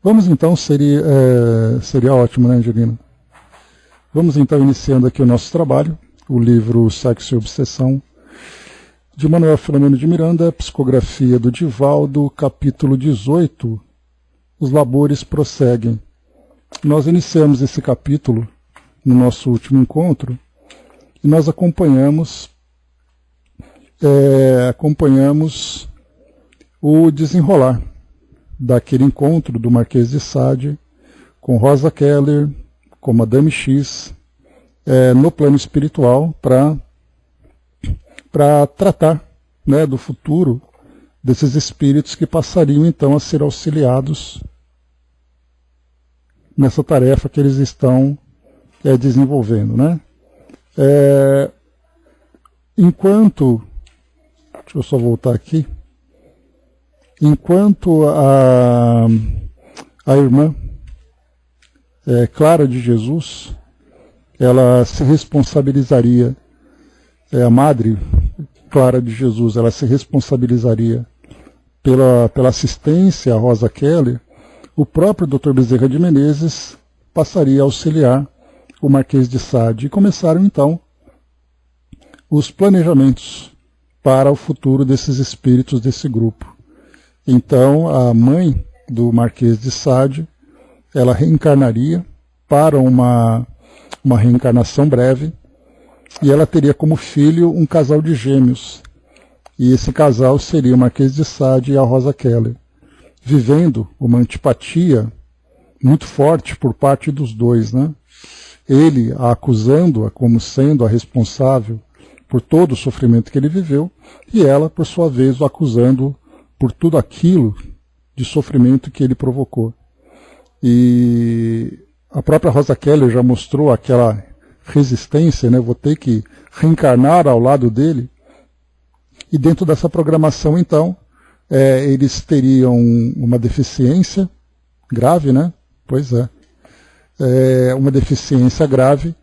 Vamos então, seria ótimo, né, Angelina? Vamos então iniciando aqui o nosso trabalho, o livro Sexo e Obsessão, de Manuel Filomeno de Miranda, psicografia do Divaldo, capítulo 18, os labores prosseguem. Nós iniciamos esse capítulo no nosso último encontro e nós acompanhamos o desenrolar daquele encontro do Marquês de Sade com Rosa Keller, com Madame X, no plano espiritual, para tratar, né, do futuro desses espíritos que passariam então a ser auxiliados nessa tarefa que eles estão desenvolvendo, né? Enquanto, deixa eu só voltar aqui, enquanto a irmã Clara de Jesus, ela se responsabilizaria, a Madre Clara de Jesus, ela se responsabilizaria pela assistência a Rosa Keller, o próprio Dr. Bezerra de Menezes passaria a auxiliar o Marquês de Sade. E começaram então os planejamentos para o futuro desses espíritos desse grupo. Então a mãe do Marquês de Sade, ela reencarnaria para uma reencarnação breve, e ela teria como filho um casal de gêmeos, e esse casal seria o Marquês de Sade e a Rosa Keller, vivendo uma antipatia muito forte por parte dos dois, né? Ele a acusando-a como sendo a responsável por todo o sofrimento que ele viveu, e ela, por sua vez, o acusando por tudo aquilo de sofrimento que ele provocou. E a própria Rosa Keller já mostrou aquela resistência, né? Vou ter que reencarnar ao lado dele. E dentro dessa programação, então, eles teriam uma deficiência grave, né? Pois é. Uma deficiência grave.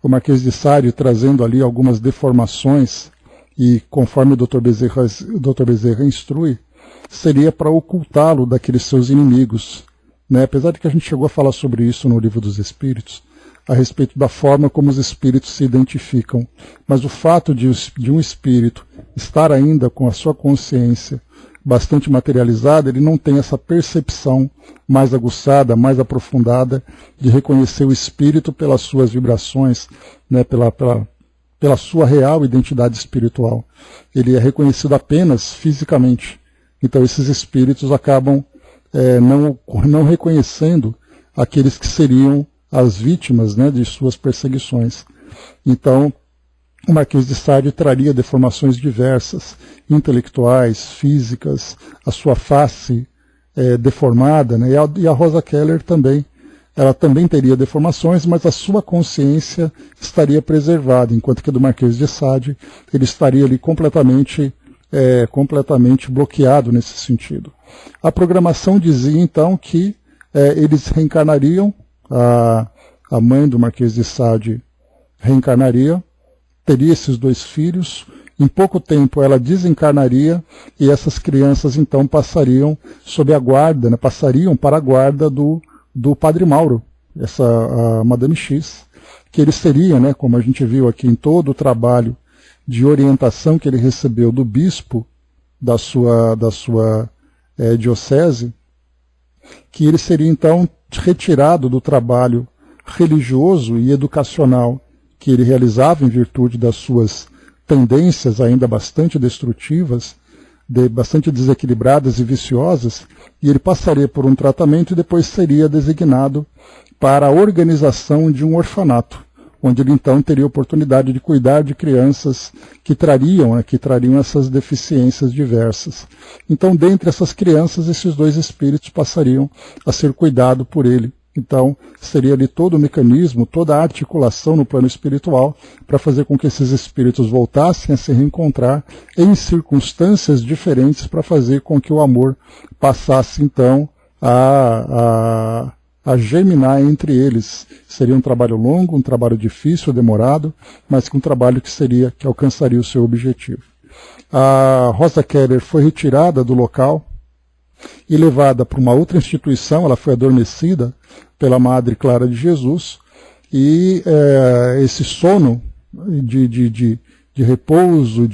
O Marquês de Sade trazendo ali algumas deformações, e conforme o Dr. Bezerra instrui, seria para ocultá-lo daqueles seus inimigos, né? Apesar de que a gente chegou a falar sobre isso no Livro dos Espíritos, a respeito da forma como os espíritos se identificam. Mas o fato de um espírito estar ainda com a sua consciência bastante materializada, ele não tem essa percepção mais aguçada, mais aprofundada, de reconhecer o espírito pelas suas vibrações, né, pela sua real identidade espiritual. Ele é reconhecido apenas fisicamente. Então esses espíritos acabam não reconhecendo aqueles que seriam as vítimas, né, de suas perseguições. Então, o Marquês de Sade traria deformações diversas, intelectuais, físicas, a sua face deformada, né, e a Rosa Keller também. Ela também teria deformações, mas a sua consciência estaria preservada, enquanto que a do Marquês de Sade, ele estaria ali completamente bloqueado nesse sentido. A programação dizia então que eles reencarnariam, a mãe do Marquês de Sade reencarnaria, teria esses dois filhos, em pouco tempo ela desencarnaria, e essas crianças então passariam sob a guarda, né, passariam para a guarda do Padre Mauro, a Madame X, que ele seria, né, como a gente viu aqui em todo o trabalho de orientação que ele recebeu do bispo da sua diocese, que ele seria então retirado do trabalho religioso e educacional que ele realizava em virtude das suas tendências ainda bastante destrutivas, bastante desequilibradas e viciosas, e ele passaria por um tratamento e depois seria designado para a organização de um orfanato, onde ele então teria oportunidade de cuidar de crianças que trariam essas deficiências diversas. Então, dentre essas crianças, esses dois espíritos passariam a ser cuidados por ele. Então, seria ali todo o mecanismo, toda a articulação no plano espiritual para fazer com que esses espíritos voltassem a se reencontrar em circunstâncias diferentes, para fazer com que o amor passasse então a germinar entre eles. Seria um trabalho longo, um trabalho difícil, demorado, mas um trabalho que alcançaria o seu objetivo. A Rosa Keller foi retirada do local e levada para uma outra instituição. Ela foi adormecida pela Madre Clara de Jesus, e esse sono de repouso,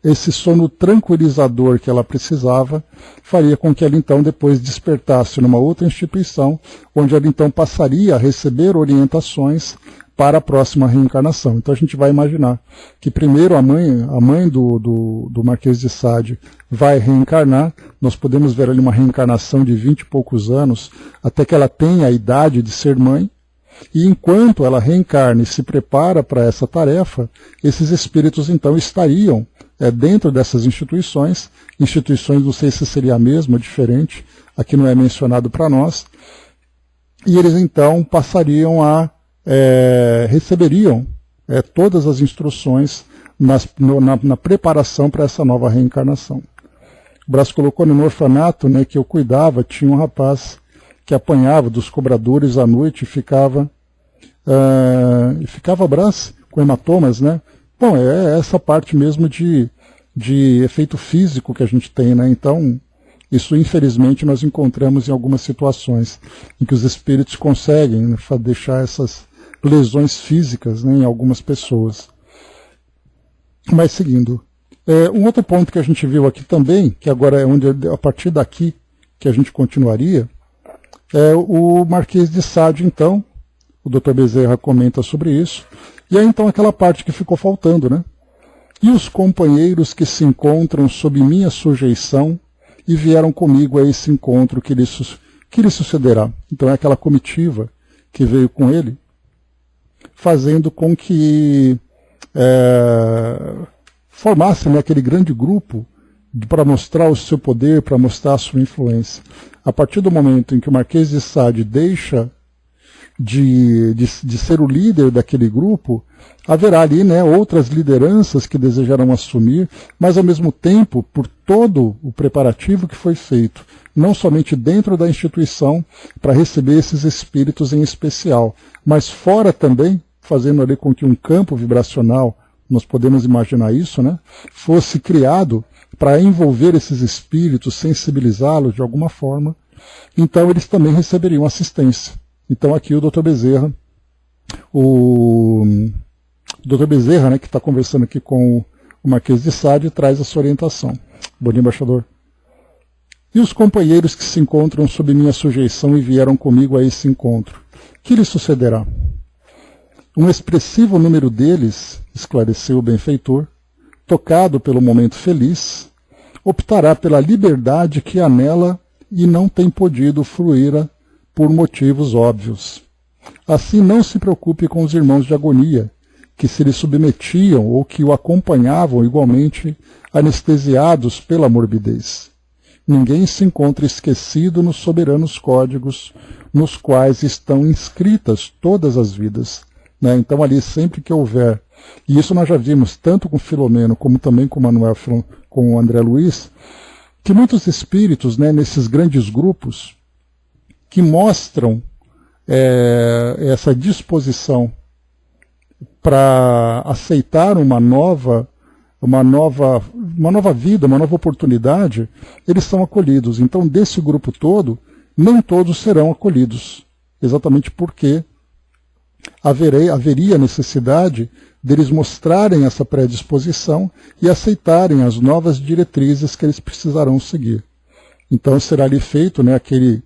esse sono tranquilizador que ela precisava, faria com que ela então depois despertasse numa outra instituição, onde ela então passaria a receber orientações para a próxima reencarnação. Então a gente vai imaginar que primeiro a mãe do Marquês de Sade vai reencarnar. Nós podemos ver ali uma reencarnação de 20 e poucos anos, até que ela tenha a idade de ser mãe. E enquanto ela reencarna e se prepara para essa tarefa, esses espíritos então estariam dentro dessas instituições, não sei se seria a mesma, diferente, aqui não é mencionado para nós, e eles então passariam receberiam todas as instruções na preparação para essa nova reencarnação. O Brás colocou no orfanato, né, que eu cuidava, tinha um rapaz que apanhava dos cobradores à noite e ficava Brás com hematomas, né? Bom, é essa parte mesmo de efeito físico que a gente tem, né? Então, isso infelizmente nós encontramos em algumas situações em que os espíritos conseguem, né, deixar essas lesões físicas, né, em algumas pessoas. Mas seguindo, um outro ponto que a gente viu aqui também, que agora é onde a partir daqui que a gente continuaria, o Marquês de Sade, então, o Dr. Bezerra comenta sobre isso, e aí então aquela parte que ficou faltando, né? E os companheiros que se encontram sob minha sujeição e vieram comigo a esse encontro que lhe sucederá. Então é aquela comitiva que veio com ele, fazendo com que formasse, né, aquele grande grupo para mostrar o seu poder, para mostrar a sua influência. A partir do momento em que o Marquês de Sade deixa de ser o líder daquele grupo, haverá ali, né, outras lideranças que desejarão assumir, mas ao mesmo tempo, por todo o preparativo que foi feito, não somente dentro da instituição, para receber esses espíritos em especial, mas fora também, fazendo ali com que um campo vibracional, nós podemos imaginar isso, né, fosse criado para envolver esses espíritos, sensibilizá-los de alguma forma. Então eles também receberiam assistência. Então aqui o Dr. Bezerra, né, que está conversando aqui com o Marquês de Sade, traz essa orientação. Bom dia, embaixador. E os companheiros que se encontram sob minha sujeição e vieram comigo a esse encontro, que lhes sucederá? Um expressivo número deles, esclareceu o benfeitor, tocado pelo momento feliz, optará pela liberdade que há nela e não tem podido fruir por motivos óbvios. Assim não se preocupe com os irmãos de agonia, que se lhe submetiam ou que o acompanhavam igualmente anestesiados pela morbidez. Ninguém se encontra esquecido nos soberanos códigos nos quais estão inscritas todas as vidas. Né? Então ali sempre que houver, e isso nós já vimos tanto com Filomeno como também com Manuel, com o André Luiz, que muitos espíritos, né, nesses grandes grupos, que mostram essa disposição para aceitar uma nova vida, uma nova oportunidade, eles são acolhidos. Então, desse grupo todo, nem todos serão acolhidos, exatamente porque haveria necessidade deles mostrarem essa predisposição e aceitarem as novas diretrizes que eles precisarão seguir. Então, será ali feito, né, aquele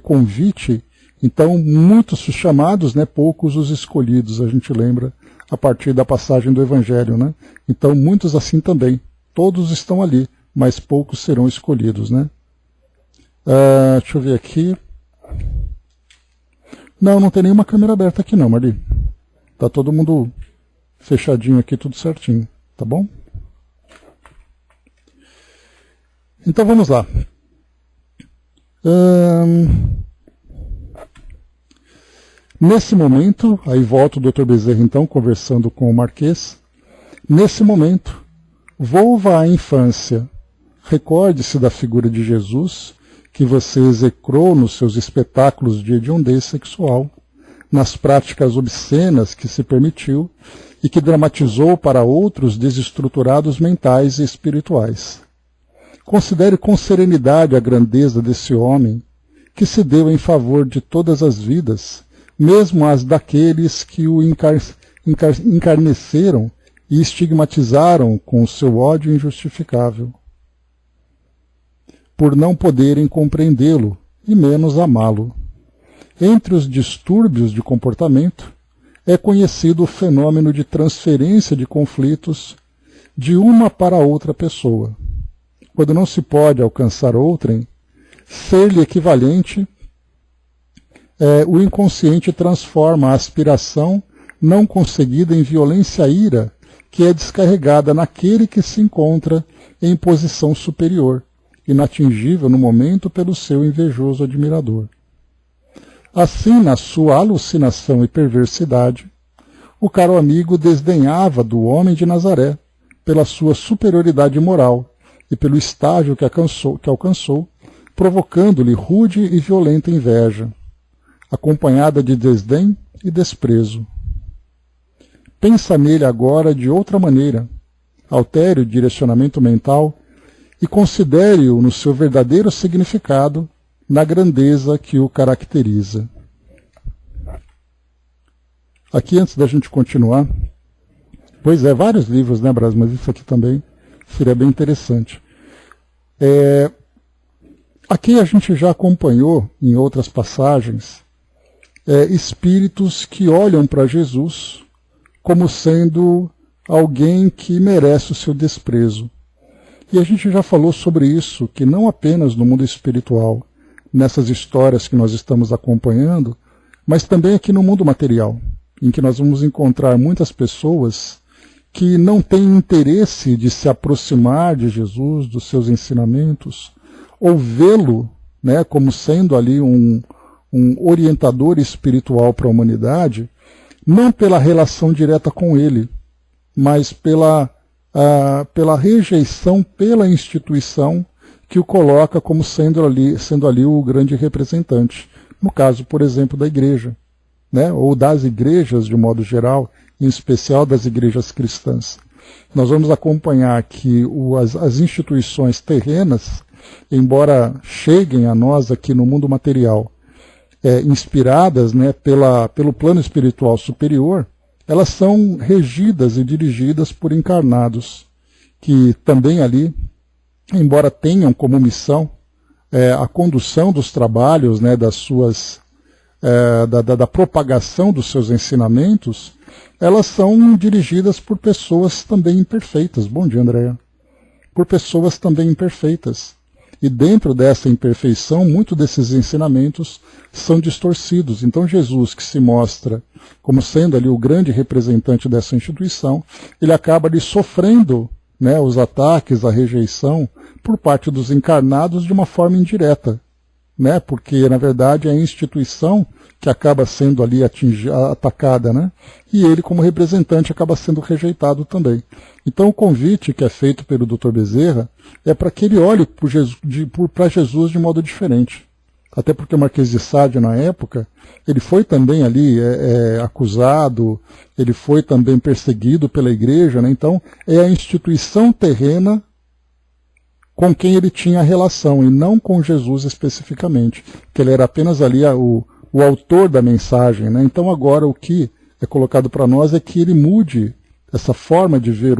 convite. Então, muitos os chamados, né, poucos os escolhidos, a gente lembra a partir da passagem do Evangelho, né? Então, muitos assim também. Todos estão ali, mas poucos serão escolhidos, né? Deixa eu ver aqui. Não tem nenhuma câmera aberta aqui não, Marli. Tá todo mundo fechadinho aqui, tudo certinho, tá bom? Então, vamos lá. Nesse momento, aí volta o Dr. Bezerra então, conversando com o Marquês. Nesse momento, volva à infância. Recorde-se da figura de Jesus, que você execrou nos seus espetáculos de hediondez sexual, nas práticas obscenas que se permitiu e que dramatizou para outros desestruturados mentais e espirituais. Considere com serenidade a grandeza desse homem que se deu em favor de todas as vidas, mesmo as daqueles que o encarneceram e estigmatizaram com o seu ódio injustificável, por não poderem compreendê-lo e menos amá-lo. Entre os distúrbios de comportamento, é conhecido o fenômeno de transferência de conflitos de uma para outra pessoa. Quando não se pode alcançar outrem, ser-lhe equivalente, o inconsciente transforma a aspiração não conseguida em violência e ira, que é descarregada naquele que se encontra em posição superior, inatingível no momento pelo seu invejoso admirador. Assim, na sua alucinação e perversidade, o caro amigo desdenhava do homem de Nazaré pela sua superioridade moral e pelo estágio que alcançou, provocando-lhe rude e violenta inveja, acompanhada de desdém e desprezo. Pensa nele agora de outra maneira, altere o direcionamento mental e considere-o no seu verdadeiro significado, na grandeza que o caracteriza. Aqui, antes da gente continuar, pois é, vários livros, né, Brás, mas isso aqui também seria bem interessante. Aqui a gente já acompanhou, em outras passagens, espíritos que olham para Jesus como sendo alguém que merece o seu desprezo. E a gente já falou sobre isso, que não apenas no mundo espiritual, nessas histórias que nós estamos acompanhando, mas também aqui no mundo material, em que nós vamos encontrar muitas pessoas que não têm interesse de se aproximar de Jesus, dos seus ensinamentos, ou vê-lo, né, como sendo ali um orientador espiritual para a humanidade, não pela relação direta com ele, mas pela rejeição pela instituição que o coloca como sendo ali o grande representante. No caso, por exemplo, da igreja, né, ou das igrejas de modo geral, em especial das igrejas cristãs. Nós vamos acompanhar que as instituições terrenas, embora cheguem a nós aqui no mundo material, inspiradas, né, pelo plano espiritual superior, elas são regidas e dirigidas por encarnados, que também ali, embora tenham como missão a condução dos trabalhos, né, das suas, da propagação dos seus ensinamentos, elas são dirigidas por pessoas também imperfeitas. Bom dia, Andréa. Por pessoas também imperfeitas. E dentro dessa imperfeição, muitos desses ensinamentos são distorcidos. Então Jesus, que se mostra como sendo ali o grande representante dessa instituição, ele acaba ali sofrendo, né, os ataques, a rejeição por parte dos encarnados de uma forma indireta, né, porque na verdade é a instituição que acaba sendo ali atacada, né, e ele como representante acaba sendo rejeitado também. Então o convite que é feito pelo Dr. Bezerra é para que ele olhe para Jesus de modo diferente. Até porque o Marquês de Sade, na época, ele foi também ali acusado, ele foi também perseguido pela igreja, né? Então é a instituição terrena com quem ele tinha relação, e não com Jesus especificamente, que ele era apenas ali o autor da mensagem, né? Então agora o que é colocado para nós é que ele mude essa forma de ver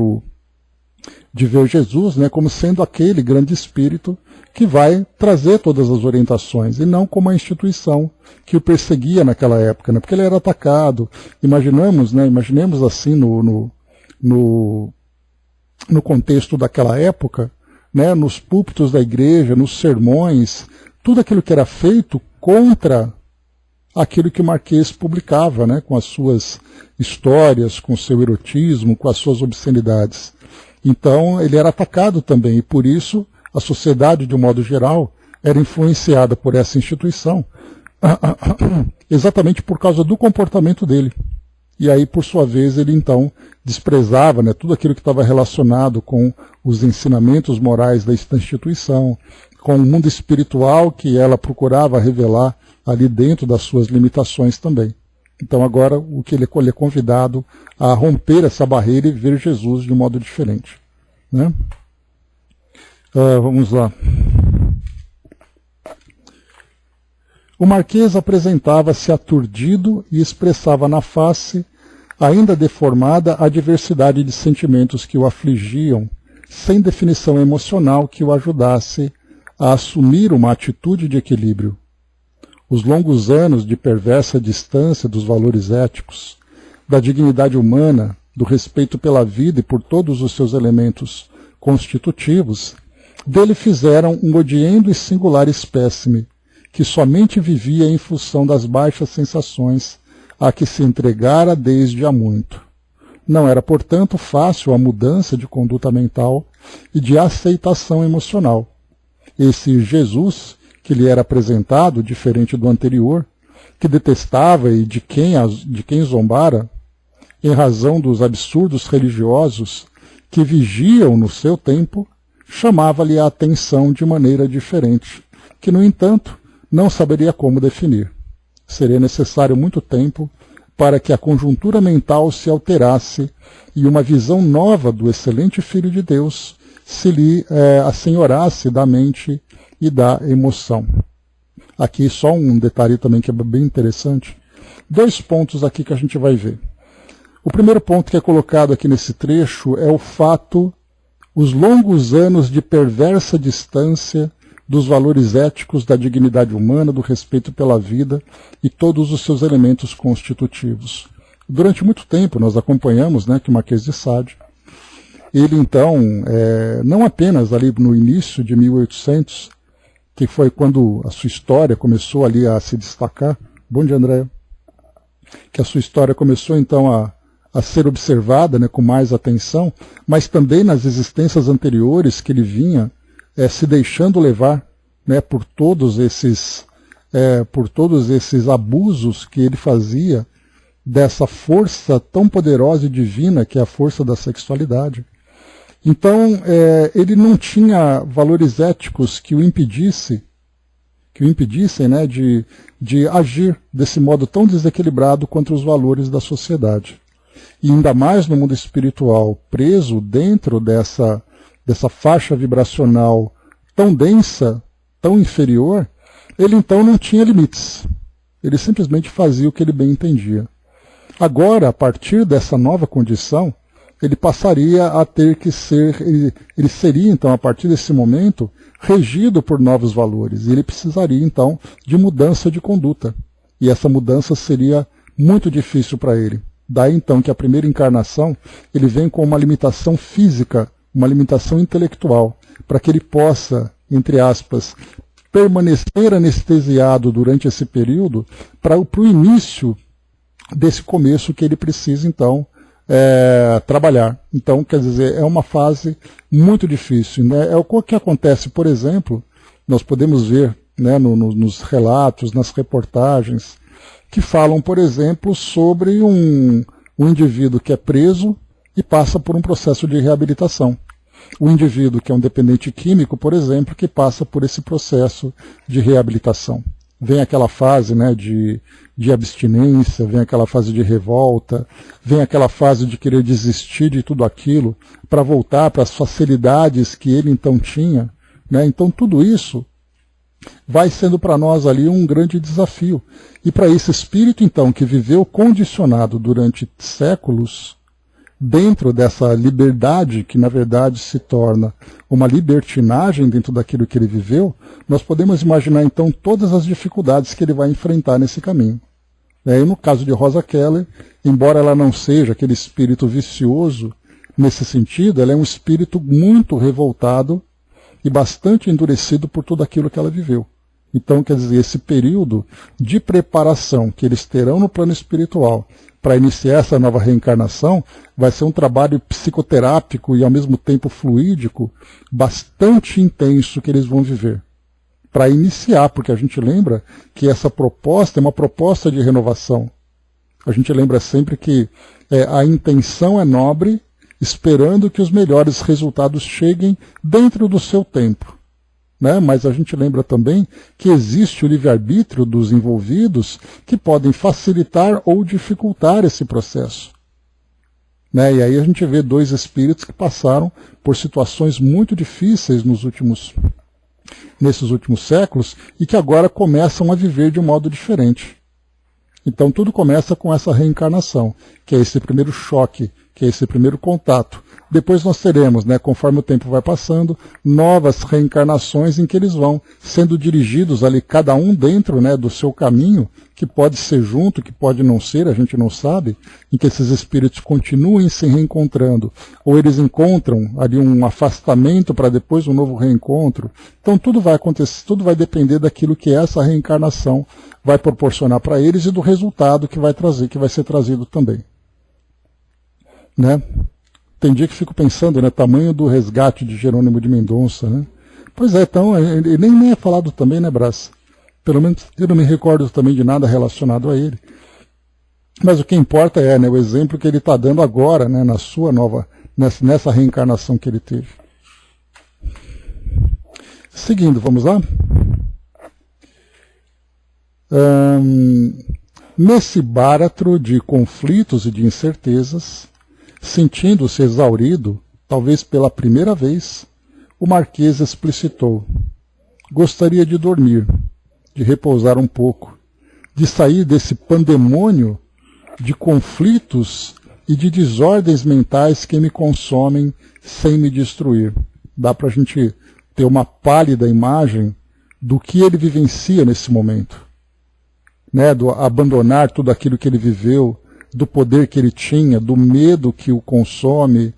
Jesus, né, como sendo aquele grande espírito que vai trazer todas as orientações, e não como a instituição que o perseguia naquela época, né, porque ele era atacado. Imaginemos assim no contexto daquela época, né, nos púlpitos da igreja, nos sermões, tudo aquilo que era feito contra aquilo que o Marquês publicava, né, com as suas histórias, com o seu erotismo, com as suas obscenidades. Então ele era atacado também, e por isso a sociedade, de um modo geral, era influenciada por essa instituição, exatamente por causa do comportamento dele. E aí, por sua vez, ele então desprezava, né, tudo aquilo que estava relacionado com os ensinamentos morais da instituição, com o mundo espiritual que ela procurava revelar ali dentro das suas limitações também. Então agora o que ele é convidado a romper essa barreira e ver Jesus de um modo diferente, né? Vamos lá. O Marquês apresentava-se aturdido e expressava na face, ainda deformada, a diversidade de sentimentos que o afligiam, sem definição emocional que o ajudasse a assumir uma atitude de equilíbrio. Os longos anos de perversa distância dos valores éticos, da dignidade humana, do respeito pela vida e por todos os seus elementos constitutivos, dele fizeram um odiento e singular espécime, que somente vivia em função das baixas sensações a que se entregara desde há muito. Não era, portanto, fácil a mudança de conduta mental e de aceitação emocional. Esse Jesus, que lhe era apresentado, diferente do anterior, que detestava e de quem zombara, em razão dos absurdos religiosos que vigiam no seu tempo, chamava-lhe a atenção de maneira diferente, que, no entanto, não saberia como definir. Seria necessário muito tempo para que a conjuntura mental se alterasse e uma visão nova do excelente Filho de Deus se lhe assenhorasse da mente e da emoção. Aqui só um detalhe também que é bem interessante. 2 pontos aqui que a gente vai ver. O primeiro ponto que é colocado aqui nesse trecho é o fato, os longos anos de perversa distância dos valores éticos, da dignidade humana, do respeito pela vida e todos os seus elementos constitutivos. Durante muito tempo nós acompanhamos, que o Marquês de Sade, ele então, não apenas ali no início de 1800, que foi quando a sua história começou ali a se destacar, bom dia Andréia, que a sua história começou então a ser observada com mais atenção, mas também nas existências anteriores que ele vinha se deixando levar por todos esses abusos que ele fazia dessa força tão poderosa e divina que é a força da sexualidade. Então, ele não tinha valores éticos que o impedissem de agir desse modo tão desequilibrado contra os valores da sociedade. E ainda mais no mundo espiritual, preso dentro dessa faixa vibracional tão densa, tão inferior, ele então não tinha limites. Ele simplesmente fazia o que ele bem entendia. Agora, a partir dessa nova condição, ele passaria a ter que ser, ele seria então, a partir desse momento, regido por novos valores. E ele precisaria então de mudança de conduta. E essa mudança seria muito difícil para ele. Daí então que a primeira encarnação, ele vem com uma limitação física, uma limitação intelectual, para que ele possa, entre aspas, permanecer anestesiado durante esse período para o início desse começo que ele precisa, então, trabalhar. Então, quer dizer, é uma fase muito difícil. É o que acontece, por exemplo, nós podemos ver nos relatos, nas reportagens, que falam, por exemplo, sobre um indivíduo que é preso e passa por um processo de reabilitação. O indivíduo que é um dependente químico, por exemplo, que passa por esse processo de reabilitação. Vem aquela fase de abstinência, vem aquela fase de revolta, vem aquela fase de querer desistir de tudo aquilo para voltar para as facilidades que ele então tinha. Então tudo isso vai sendo para nós ali um grande desafio. E para esse espírito então que viveu condicionado durante séculos, dentro dessa liberdade, que na verdade se torna uma libertinagem dentro daquilo que ele viveu, nós podemos imaginar então todas as dificuldades que ele vai enfrentar nesse caminho. E no caso de Rosa Keller, embora ela não seja aquele espírito vicioso nesse sentido, ela é um espírito muito revoltado e bastante endurecido por tudo aquilo que ela viveu. Então, quer dizer, esse período de preparação que eles terão no plano espiritual para iniciar essa nova reencarnação vai ser um trabalho psicoterápico e ao mesmo tempo fluídico bastante intenso que eles vão viver. Para iniciar, porque a gente lembra que essa proposta é uma proposta de renovação. A gente lembra sempre que a intenção é nobre, esperando que os melhores resultados cheguem dentro do seu tempo. Mas a gente lembra também que existe o livre-arbítrio dos envolvidos que podem facilitar ou dificultar esse processo. né? E aí a gente vê dois espíritos que passaram por situações muito difíceis nesses últimos séculos e que agora começam a viver de um modo diferente. Então tudo começa com essa reencarnação, que é esse primeiro choque, que é esse primeiro contato. Depois nós teremos, né, conforme o tempo vai passando, novas reencarnações em que eles vão sendo dirigidos ali, cada um dentro, né, do seu caminho, que pode ser junto, que pode não ser, a gente não sabe, em que esses espíritos continuem se reencontrando, ou eles encontram ali um afastamento para depois um novo reencontro. Então tudo vai acontecer, tudo vai depender daquilo que essa reencarnação vai proporcionar para eles e do resultado que vai trazer, que vai ser trazido também. Né? Tem dia que fico pensando, né, tamanho do resgate de Jerônimo de Mendonça, né? Pois é, então, ele nem é falado também, né, Brás? Pelo menos eu não me recordo também de nada relacionado a ele. Mas o que importa é, né, o exemplo que ele está dando agora, né, na sua nova, nessa reencarnação que ele teve. Seguindo, vamos lá? Nesse báratro de conflitos e de incertezas, sentindo-se exaurido, talvez pela primeira vez, o Marquês explicitou: gostaria de dormir, de repousar um pouco, de sair desse pandemônio de conflitos e de desordens mentais que me consomem sem me destruir. Dá para a gente ter uma pálida imagem do que ele vivencia nesse momento, né? Do abandonar tudo aquilo que ele viveu, do poder que ele tinha, do medo que o consome,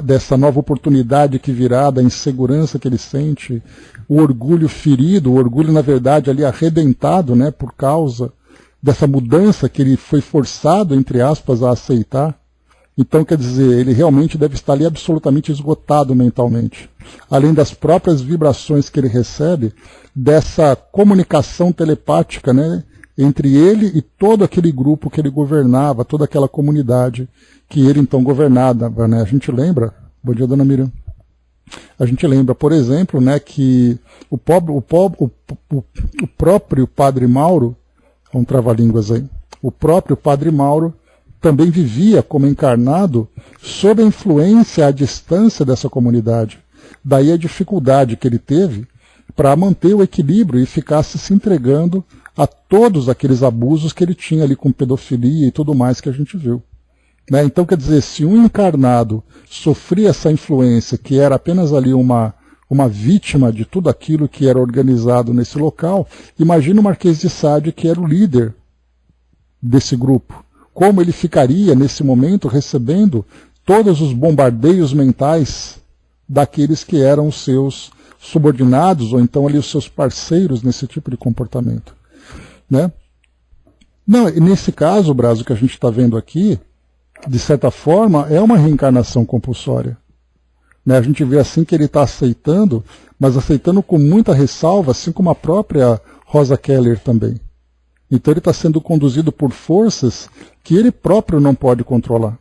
dessa nova oportunidade que virá, da insegurança que ele sente, o orgulho ferido, o orgulho, na verdade, ali arrebentado, né, por causa dessa mudança que ele foi forçado, entre aspas, a aceitar. Então, quer dizer, ele realmente deve estar ali absolutamente esgotado mentalmente. Além das próprias vibrações que ele recebe, dessa comunicação telepática, né, entre ele e todo aquele grupo que ele governava, toda aquela comunidade que ele então governava, né? A gente lembra, bom dia, dona Miriam, a gente lembra, por exemplo, né, que o próprio Padre Mauro, um trava-línguas aí, o próprio Padre Mauro também vivia como encarnado sob a influência à distância dessa comunidade. Daí a dificuldade que ele teve para manter o equilíbrio e ficar se entregando a todos aqueles abusos que ele tinha ali com pedofilia e tudo mais que a gente viu. Né? Então, quer dizer, se um encarnado sofria essa influência, que era apenas ali uma vítima de tudo aquilo que era organizado nesse local, imagina o Marquês de Sade, que era o líder desse grupo. Como ele ficaria, nesse momento, recebendo todos os bombardeios mentais daqueles que eram os seus subordinados, ou então ali os seus parceiros nesse tipo de comportamento. Né? Não, e nesse caso, Brás, o que a gente está vendo aqui, de certa forma, é uma reencarnação compulsória. Né? A gente vê assim que ele está aceitando, mas aceitando com muita ressalva, assim como a própria Rosa Keller também. Então ele está sendo conduzido por forças que ele próprio não pode controlar.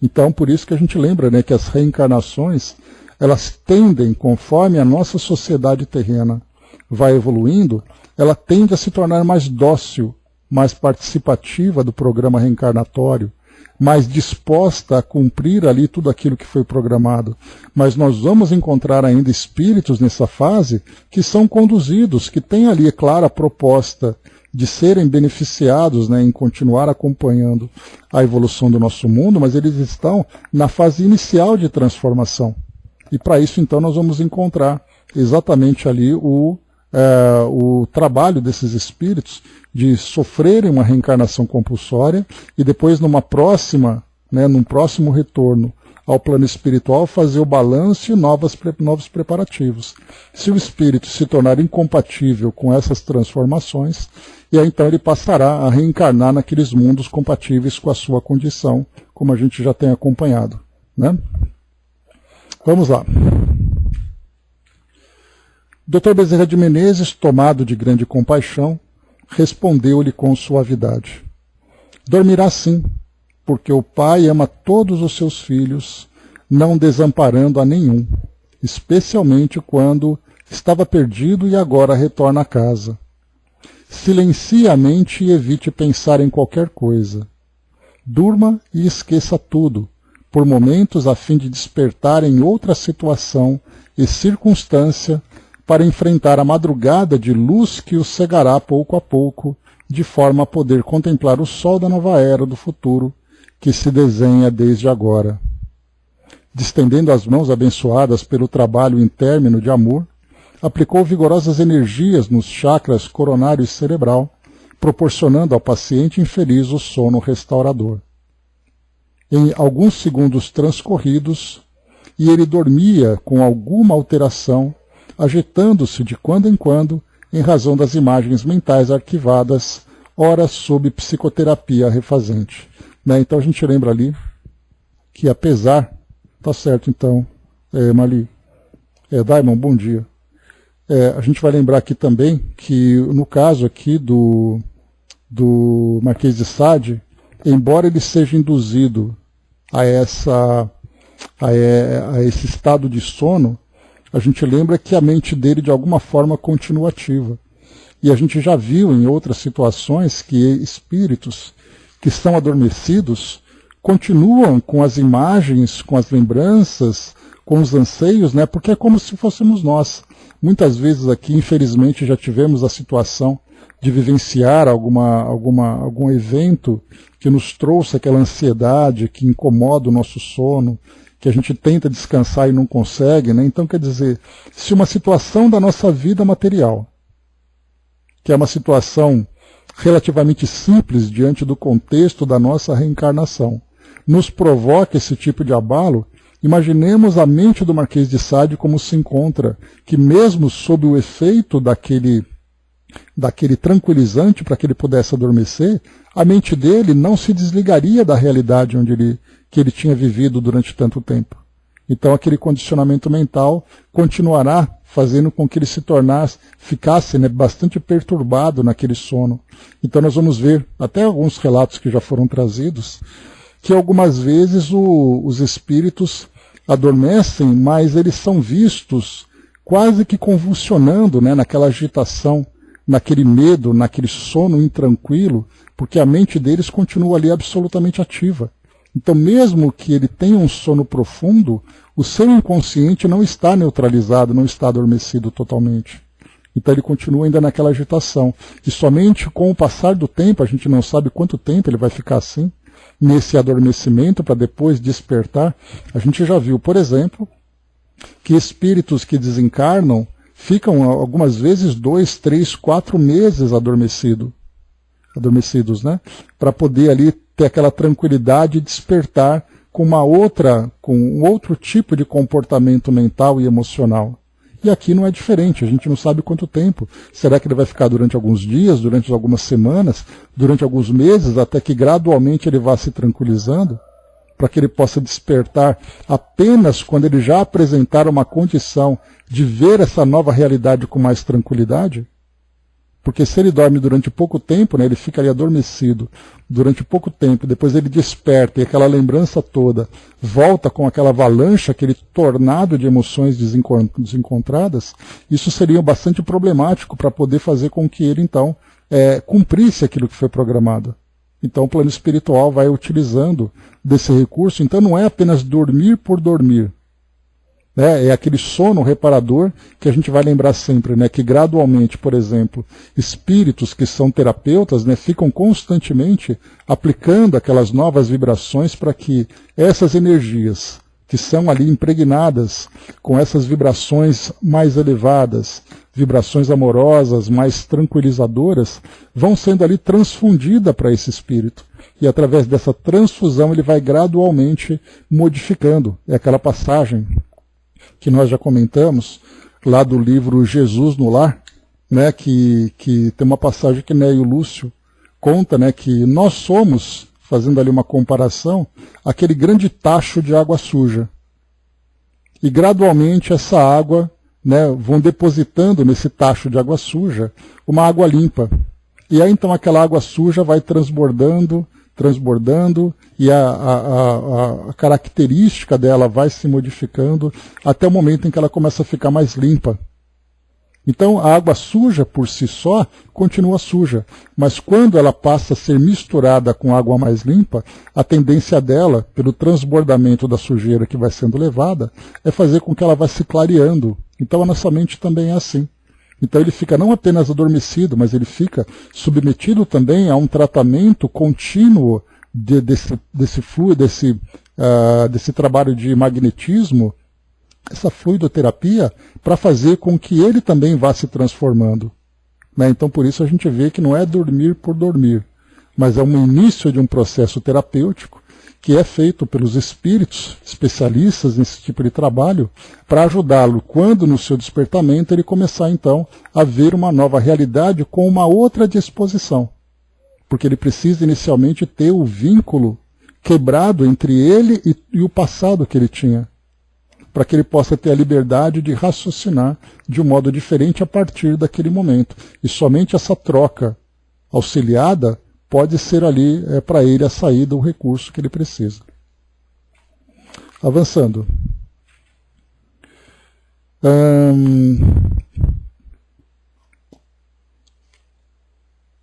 Então, por isso que a gente lembra, né, que as reencarnações, elas tendem, conforme a nossa sociedade terrena vai evoluindo, ela tende a se tornar mais dócil, mais participativa do programa reencarnatório, mais disposta a cumprir ali tudo aquilo que foi programado. Mas nós vamos encontrar ainda espíritos nessa fase que são conduzidos, que têm ali, é claro, a proposta de serem beneficiados, né, em continuar acompanhando a evolução do nosso mundo, mas eles estão na fase inicial de transformação. E para isso, então, nós vamos encontrar exatamente ali o trabalho desses espíritos de sofrerem uma reencarnação compulsória e depois num próximo retorno ao plano espiritual fazer o balanço e novos preparativos. Se o espírito se tornar incompatível com essas transformações, e aí então ele passará a reencarnar naqueles mundos compatíveis com a sua condição, como a gente já tem acompanhado. Né? Vamos lá. Dr. Bezerra de Menezes, tomado de grande compaixão, respondeu-lhe com suavidade: dormirá sim, porque o Pai ama todos os seus filhos, não desamparando a nenhum, especialmente quando estava perdido e agora retorna a casa. Silencie a mente e evite pensar em qualquer coisa. Durma e esqueça tudo, por momentos a fim de despertar em outra situação e circunstância para enfrentar a madrugada de luz que o cegará pouco a pouco, de forma a poder contemplar o sol da nova era do futuro que se desenha desde agora. Distendendo as mãos abençoadas pelo trabalho intérmino de amor, aplicou vigorosas energias nos chakras coronário e cerebral, proporcionando ao paciente infeliz o sono restaurador. Em alguns segundos transcorridos, e ele dormia com alguma alteração, agitando-se de quando em quando em razão das imagens mentais arquivadas, ora sob psicoterapia refazente. Né? Então a gente lembra ali que apesar... Tá certo então, Marli. Daimon, bom dia. A gente vai lembrar aqui também que no caso aqui do Marquês de Sade, embora ele seja induzido a esse estado de sono, a gente lembra que a mente dele de alguma forma continua ativa. E a gente já viu em outras situações que espíritos que estão adormecidos continuam com as imagens, com as lembranças, com os anseios, né? Porque é como se fôssemos nós. Muitas vezes aqui, infelizmente, já tivemos a situação de vivenciar algum evento que nos trouxe aquela ansiedade, que incomoda o nosso sono, que a gente tenta descansar e não consegue, né? Então, quer dizer, se uma situação da nossa vida material, que é uma situação relativamente simples diante do contexto da nossa reencarnação, nos provoca esse tipo de abalo, imaginemos a mente do Marquês de Sade como se encontra, que mesmo sob o efeito daquele tranquilizante para que ele pudesse adormecer, a mente dele não se desligaria da realidade que ele tinha vivido durante tanto tempo. Então aquele condicionamento mental continuará fazendo com que ele ficasse bastante perturbado naquele sono. Então nós vamos ver, até alguns relatos que já foram trazidos, que algumas vezes os espíritos adormecem, mas eles são vistos quase que convulsionando, né, naquela agitação, naquele medo, naquele sono intranquilo, porque a mente deles continua ali absolutamente ativa. Então, mesmo que ele tenha um sono profundo, o seu inconsciente não está neutralizado, não está adormecido totalmente. Então ele continua ainda naquela agitação. E somente com o passar do tempo, a gente não sabe quanto tempo ele vai ficar assim, nesse adormecimento para depois despertar. A gente já viu, por exemplo, que espíritos que desencarnam ficam algumas vezes 2, 3, 4 meses adormecidos, né? Para poder ali ter aquela tranquilidade e despertar com um outro tipo de comportamento mental e emocional. E aqui não é diferente, a gente não sabe quanto tempo. Será que ele vai ficar durante alguns dias, durante algumas semanas, durante alguns meses, até que gradualmente ele vá se tranquilizando, para que ele possa despertar apenas quando ele já apresentar uma condição de ver essa nova realidade com mais tranquilidade? Porque se ele dorme durante pouco tempo, né, ele fica ali adormecido durante pouco tempo, depois ele desperta e aquela lembrança toda volta com aquela avalanche, aquele tornado de emoções desencontradas, isso seria bastante problemático para poder fazer com que ele, então, cumprisse aquilo que foi programado. Então o plano espiritual vai utilizando desse recurso. Então não é apenas dormir por dormir. É aquele sono reparador que a gente vai lembrar sempre, né, que gradualmente, por exemplo, espíritos que são terapeutas, né, ficam constantemente aplicando aquelas novas vibrações para que essas energias que são ali impregnadas com essas vibrações mais elevadas, vibrações amorosas, mais tranquilizadoras, vão sendo ali transfundidas para esse espírito. E através dessa transfusão ele vai gradualmente modificando. É aquela passagem que nós já comentamos, lá do livro Jesus no Lar, né, que tem uma passagem que Neio Lúcio conta, né, que nós somos, fazendo ali uma comparação, aquele grande tacho de água suja. E gradualmente essa água, né, vão depositando nesse tacho de água suja uma água limpa. E aí então aquela água suja vai transbordando, e a característica dela vai se modificando até o momento em que ela começa a ficar mais limpa. Então a água suja por si só continua suja, mas quando ela passa a ser misturada com água mais limpa, a tendência dela, pelo transbordamento da sujeira que vai sendo levada, é fazer com que ela vá se clareando. Então a nossa mente também é assim. Então ele fica não apenas adormecido, mas ele fica submetido também a um tratamento contínuo desse fluido, desse trabalho de magnetismo, essa fluidoterapia, para fazer com que ele também vá se transformando. Né? Então por isso a gente vê que não é dormir por dormir, mas é um início de um processo terapêutico que é feito pelos espíritos especialistas nesse tipo de trabalho para ajudá-lo quando no seu despertamento ele começar então a ver uma nova realidade com uma outra disposição. Porque ele precisa inicialmente ter o vínculo quebrado entre ele e o passado que ele tinha, para que ele possa ter a liberdade de raciocinar de um modo diferente a partir daquele momento. E somente essa troca auxiliada pode ser ali para ele a saída, o recurso que ele precisa. Avançando.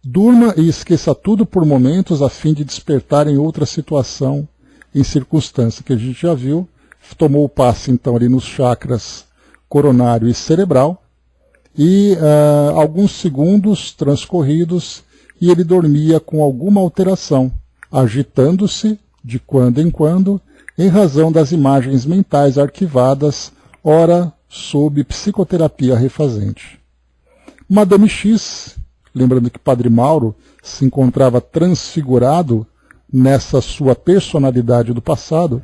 Durma e esqueça tudo por momentos a fim de despertar em outra situação, em circunstância que a gente já viu. Tomou o passe então ali nos chakras coronário e cerebral, e alguns segundos transcorridos e ele dormia com alguma alteração, agitando-se de quando em razão das imagens mentais arquivadas, ora sob psicoterapia refazente. Madame X, lembrando que Padre Mauro se encontrava transfigurado nessa sua personalidade do passado,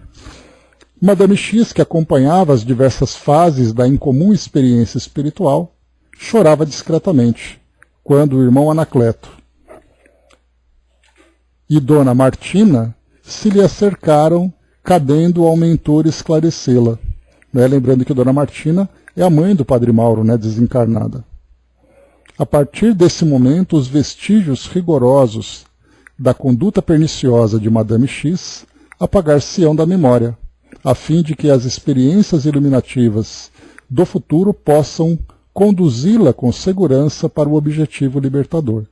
Madame X, que acompanhava as diversas fases da incomum experiência espiritual, chorava discretamente, quando o irmão Anacleto e Dona Martina se lhe acercaram, cabendo ao mentor esclarecê-la. Lembrando que Dona Martina é a mãe do Padre Mauro, desencarnada. A partir desse momento, os vestígios rigorosos da conduta perniciosa de Madame X apagar-se-ão da memória, a fim de que as experiências iluminativas do futuro possam conduzi-la com segurança para o objetivo libertador.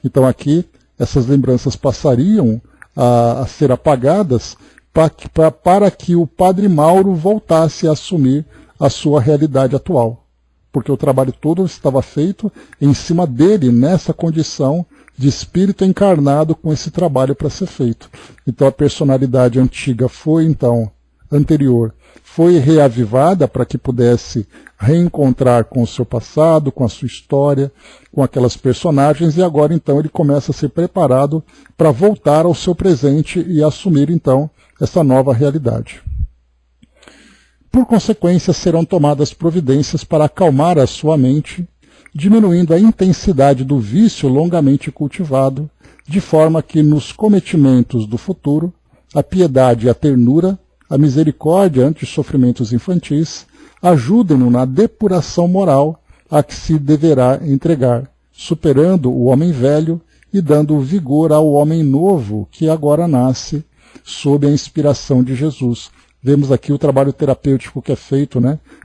Então aqui, essas lembranças passariam a ser apagadas para que o Padre Mauro voltasse a assumir a sua realidade atual. Porque o trabalho todo estava feito em cima dele, nessa condição de espírito encarnado com esse trabalho para ser feito. Então a personalidade antiga anterior foi reavivada para que pudesse reencontrar com o seu passado, com a sua história, com aquelas personagens, e agora então ele começa a ser preparado para voltar ao seu presente e assumir então essa nova realidade. Por consequência, serão tomadas providências para acalmar a sua mente, diminuindo a intensidade do vício longamente cultivado, de forma que nos cometimentos do futuro, a piedade e a ternura, a misericórdia ante os sofrimentos infantis, ajudem-no na depuração moral a que se deverá entregar, superando o homem velho e dando vigor ao homem novo que agora nasce, sob a inspiração de Jesus. Vemos aqui o trabalho terapêutico que é feito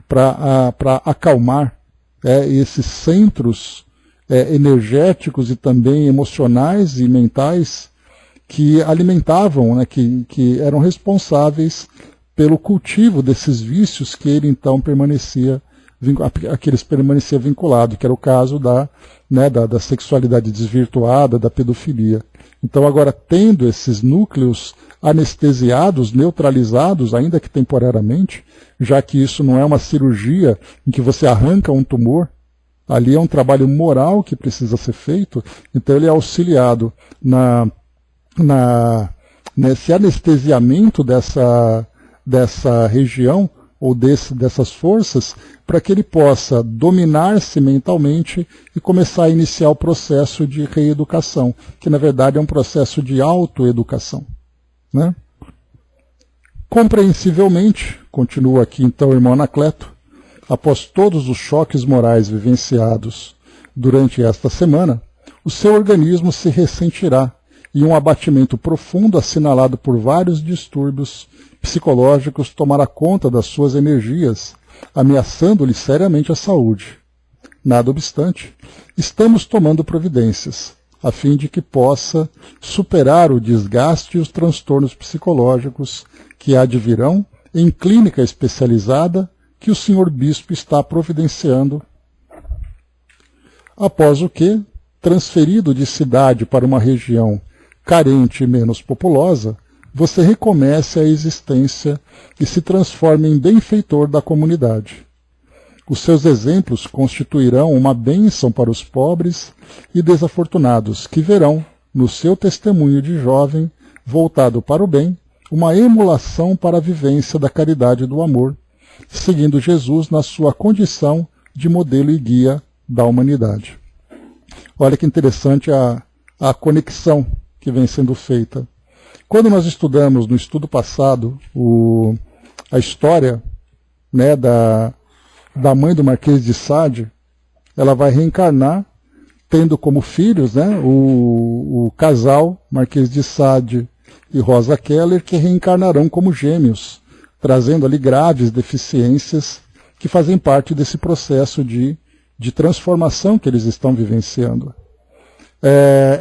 para acalmar esses centros energéticos e também emocionais e mentais que alimentavam, que eram responsáveis pelo cultivo desses vícios que ele então permanecia vinculado, que era o caso da sexualidade desvirtuada, da pedofilia. Então agora, tendo esses núcleos anestesiados, neutralizados, ainda que temporariamente, já que isso não é uma cirurgia em que você arranca um tumor, ali é um trabalho moral que precisa ser feito, então ele é auxiliado nesse anestesiamento dessa região ou dessas forças, para que ele possa dominar-se mentalmente e começar a iniciar o processo de reeducação, que na verdade é um processo de autoeducação. Compreensivelmente, continua aqui então o irmão Anacleto, após todos os choques morais vivenciados durante esta semana, o seu organismo se ressentirá e um abatimento profundo assinalado por vários distúrbios psicológicos tomará conta das suas energias, ameaçando-lhe seriamente a saúde. Nada obstante, estamos tomando providências, a fim de que possa superar o desgaste e os transtornos psicológicos que advirão em clínica especializada que o senhor bispo está providenciando, após o que, transferido de cidade para uma região carente e menos populosa, você recomece a existência e se transforme em benfeitor da comunidade. Os seus exemplos constituirão uma bênção para os pobres e desafortunados, que verão, no seu testemunho de jovem, voltado para o bem, uma emulação para a vivência da caridade e do amor, seguindo Jesus na sua condição de modelo e guia da humanidade. Olha que interessante a conexão que vem sendo feita. Quando nós estudamos no estudo passado a história, né, da mãe do Marquês de Sade, ela vai reencarnar tendo como filhos, né, o casal Marquês de Sade e Rosa Keller, que reencarnarão como gêmeos, trazendo ali graves deficiências que fazem parte desse processo de transformação que eles estão vivenciando.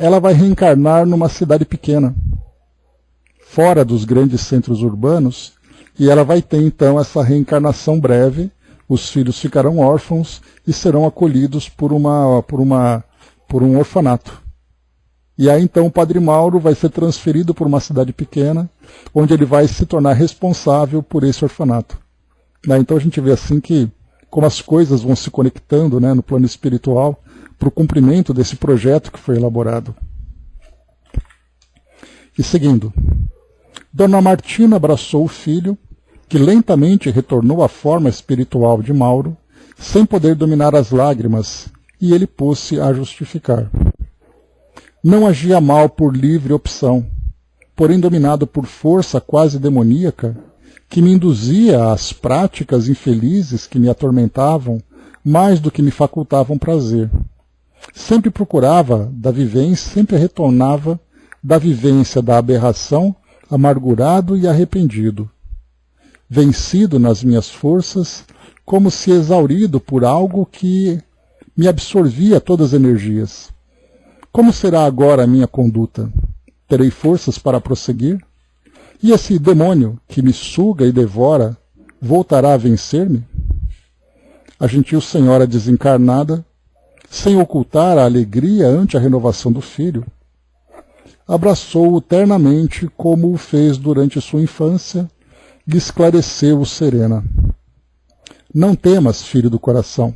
Ela vai reencarnar numa cidade pequena, fora dos grandes centros urbanos, e ela vai ter então essa reencarnação breve. Os filhos ficarão órfãos e serão acolhidos por um orfanato. E aí então o Padre Mauro vai ser transferido para uma cidade pequena, onde ele vai se tornar responsável por esse orfanato. Então a gente vê assim que como as coisas vão se conectando, né, no plano espiritual para o cumprimento desse projeto que foi elaborado. E seguindo, Dona Martina abraçou o filho, que lentamente retornou à forma espiritual de Mauro, sem poder dominar as lágrimas, e ele pôs-se a justificar. Não agia mal por livre opção, porém dominado por força quase demoníaca, que me induzia às práticas infelizes que me atormentavam mais do que me facultavam prazer. Sempre procurava da vivência, sempre retornava da vivência da aberração, amargurado e arrependido. Vencido nas minhas forças, como se exaurido por algo que me absorvia todas as energias. Como será agora a minha conduta? Terei forças para prosseguir? E esse demônio que me suga e devora voltará a vencer-me? A gentil senhora desencarnada, sem ocultar a alegria ante a renovação do filho, abraçou-o ternamente como o fez durante sua infância, e esclareceu-o serena. Não temas, filho do coração.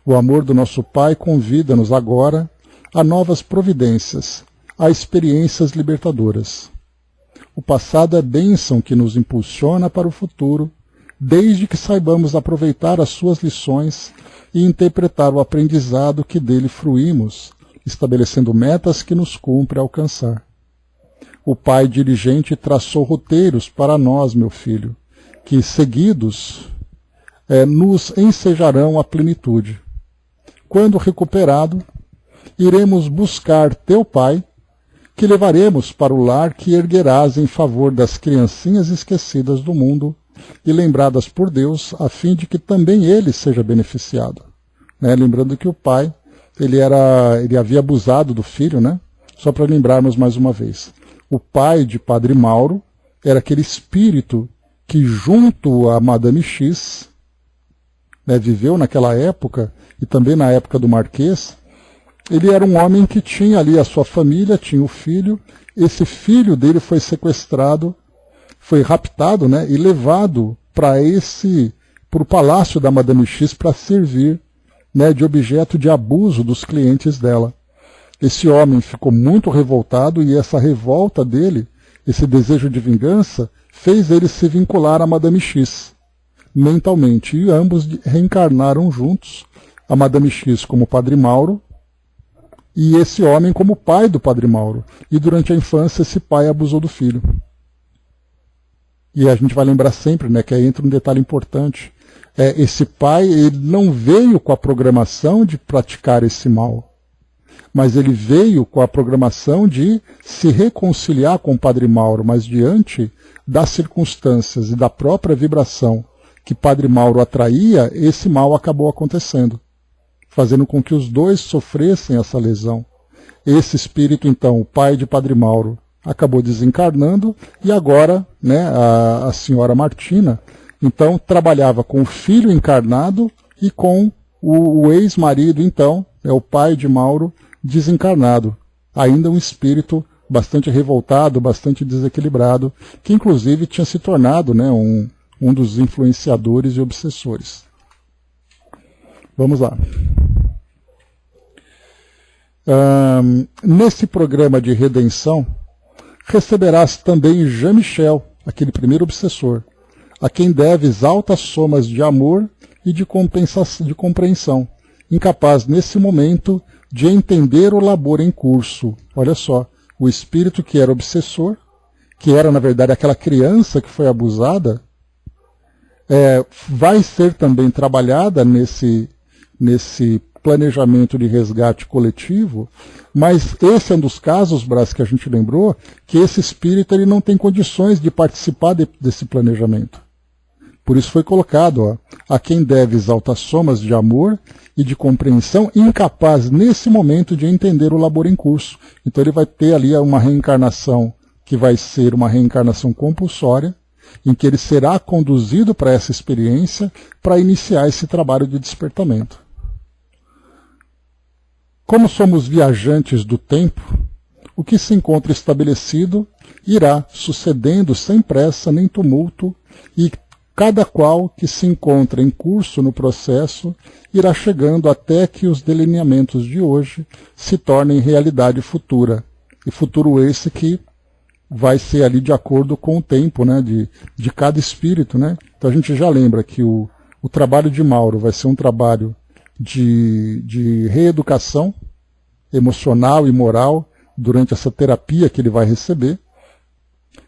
O amor do nosso Pai convida-nos agora a novas providências, a experiências libertadoras. O passado é bênção que nos impulsiona para o futuro, desde que saibamos aproveitar as suas lições e interpretar o aprendizado que dele fruímos, estabelecendo metas que nos cumpre alcançar. O Pai dirigente traçou roteiros para nós, meu filho, que, seguidos, nos ensejarão a plenitude. Quando recuperado, iremos buscar teu Pai, que levaremos para o lar que erguerás em favor das criancinhas esquecidas do mundo e lembradas por Deus, a fim de que também ele seja beneficiado. Lembrando que o pai, ele havia abusado do filho, né? Só para lembrarmos mais uma vez. O pai de Padre Mauro era aquele espírito que, junto a Madame X, viveu naquela época, e também na época do Marquês. Ele era um homem que tinha ali a sua família, tinha o filho. Esse filho dele foi sequestrado, foi raptado, e levado para o palácio da Madame X para servir, de objeto de abuso dos clientes dela. Esse homem ficou muito revoltado e essa revolta dele, esse desejo de vingança, fez ele se vincular a Madame X mentalmente. E ambos reencarnaram juntos, a Madame X como Padre Mauro e esse homem como pai do Padre Mauro. E durante a infância esse pai abusou do filho. E a gente vai lembrar sempre, que aí entra um detalhe importante. Esse pai, ele não veio com a programação de praticar esse mal, mas ele veio com a programação de se reconciliar com o Padre Mauro, mas diante das circunstâncias e da própria vibração que Padre Mauro atraía, esse mal acabou acontecendo. fazendo com que os dois sofressem essa lesão. Esse espírito, então, o pai de Padre Mauro, acabou desencarnando e agora, né, a senhora Martina, então, trabalhava com o filho encarnado e com o ex-marido, então, o pai de Mauro, desencarnado. Ainda um espírito bastante revoltado, bastante desequilibrado, que inclusive tinha se tornado, né, um dos influenciadores e obsessores. Vamos lá. Nesse programa de redenção, receberás também Jean-Michel, aquele primeiro obsessor, a quem deves altas somas de amor e de compreensão, incapaz nesse momento de entender o labor em curso. Olha só, o espírito que era obsessor, que era na verdade aquela criança que foi abusada, vai ser também trabalhada nesse planejamento de resgate coletivo, mas esse é um dos casos, Brás, que a gente lembrou, que esse espírito ele não tem condições de participar desse planejamento. Por isso foi colocado, a quem deves altas somas de amor e de compreensão, incapaz nesse momento de entender o labor em curso. Então ele vai ter ali uma reencarnação que vai ser uma reencarnação compulsória, em que ele será conduzido para essa experiência para iniciar esse trabalho de despertamento. Como somos viajantes do tempo, o que se encontra estabelecido irá sucedendo sem pressa nem tumulto, e cada qual que se encontra em curso no processo irá chegando até que os delineamentos de hoje se tornem realidade futura. E futuro esse que vai ser ali de acordo com o tempo, né, de cada espírito, né? Então a gente já lembra que o trabalho de Mauro vai ser um trabalho de reeducação emocional e moral durante essa terapia que ele vai receber.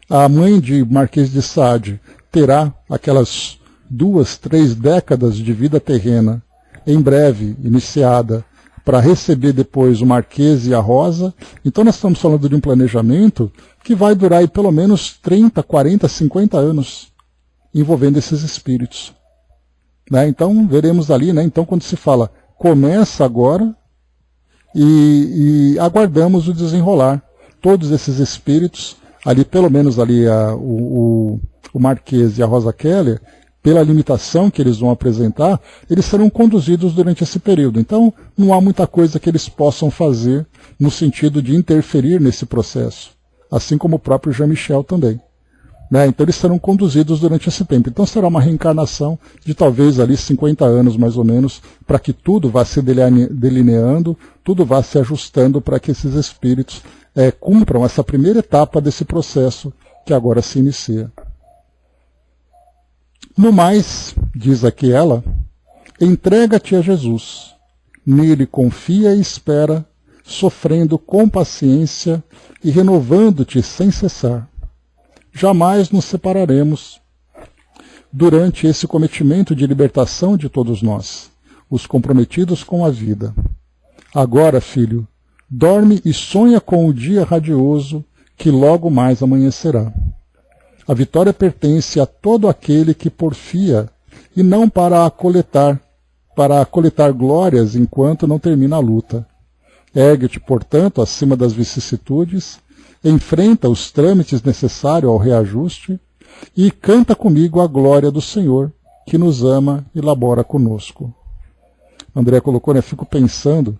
A mãe de Marquês de Sade terá aquelas 2, 3 décadas de vida terrena, em breve iniciada, para receber depois o Marquês e a Rosa. Então nós estamos falando de um planejamento que vai durar aí pelo menos 30, 40, 50 anos, envolvendo esses espíritos. Né? Então veremos ali, né? Então quando se fala, começa agora e aguardamos o desenrolar. Todos esses espíritos, ali pelo menos ali o Marquês e a Rosa Keller, pela limitação que eles vão apresentar, eles serão conduzidos durante esse período. Então, não há muita coisa que eles possam fazer no sentido de interferir nesse processo, assim como o próprio Jean-Michel também. Né? Então, eles serão conduzidos durante esse tempo. Então, será uma reencarnação de talvez ali 50 anos, mais ou menos, para que tudo vá se delineando, tudo vá se ajustando para que esses espíritos cumpram essa primeira etapa desse processo que agora se inicia. No mais, diz aqui ela, entrega-te a Jesus, nele confia e espera, sofrendo com paciência e renovando-te sem cessar. Jamais nos separaremos durante esse cometimento de libertação de todos nós, os comprometidos com a vida. Agora, filho, dorme e sonha com o dia radioso que logo mais amanhecerá. A vitória pertence a todo aquele que porfia, e não para coletar glórias enquanto não termina a luta. Ergue-te, portanto, acima das vicissitudes, enfrenta os trâmites necessários ao reajuste, e canta comigo a glória do Senhor, que nos ama e labora conosco. André colocou, né? Fico pensando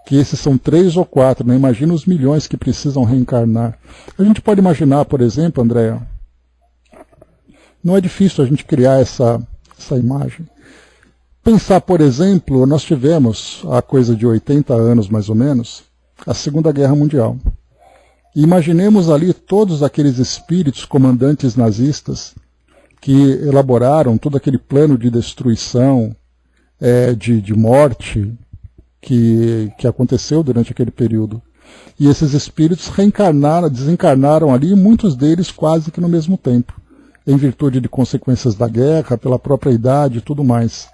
que esses são 3 ou 4, né? Imagina os milhões que precisam reencarnar. A gente pode imaginar, por exemplo, André, não é difícil a gente criar essa imagem. Pensar, por exemplo, nós tivemos, há coisa de 80 anos mais ou menos, a Segunda Guerra Mundial. E imaginemos ali todos aqueles espíritos comandantes nazistas que elaboraram todo aquele plano de destruição, de morte que aconteceu durante aquele período. E esses espíritos desencarnaram ali, muitos deles quase que no mesmo tempo, em virtude de consequências da guerra, pela própria idade e tudo mais.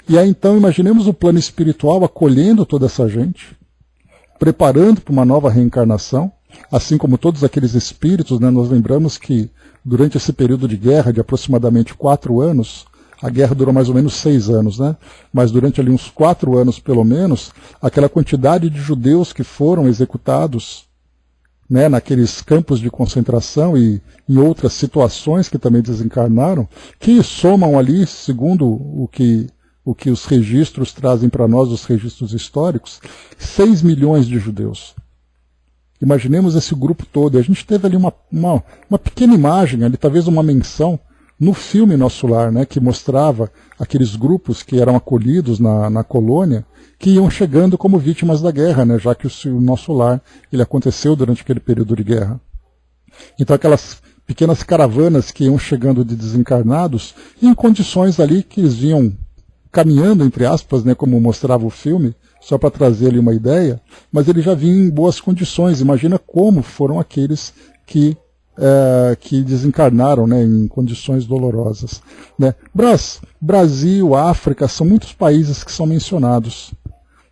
E aí então imaginemos o plano espiritual acolhendo toda essa gente, preparando para uma nova reencarnação, assim como todos aqueles espíritos, né, nós lembramos que durante esse período de guerra de aproximadamente 4 anos, A guerra durou mais ou menos 6 anos, né? Mas durante ali uns 4 anos, pelo menos, aquela quantidade de judeus que foram executados, né, naqueles campos de concentração e em outras situações que também desencarnaram, que somam ali, segundo o que os registros trazem para nós, os registros históricos, 6 milhões de judeus. Imaginemos esse grupo todo. A gente teve ali uma pequena imagem, ali talvez uma menção, no filme Nosso Lar, né, que mostrava aqueles grupos que eram acolhidos na colônia, que iam chegando como vítimas da guerra, né, já que o Nosso Lar ele aconteceu durante aquele período de guerra. Então aquelas pequenas caravanas que iam chegando de desencarnados, em condições ali que eles iam caminhando, entre aspas, né, como mostrava o filme, só para trazer ali uma ideia, mas ele já vinha em boas condições. Imagina como foram aqueles que desencarnaram, né, em condições dolorosas. Né? Brasil, África, são muitos países que são mencionados.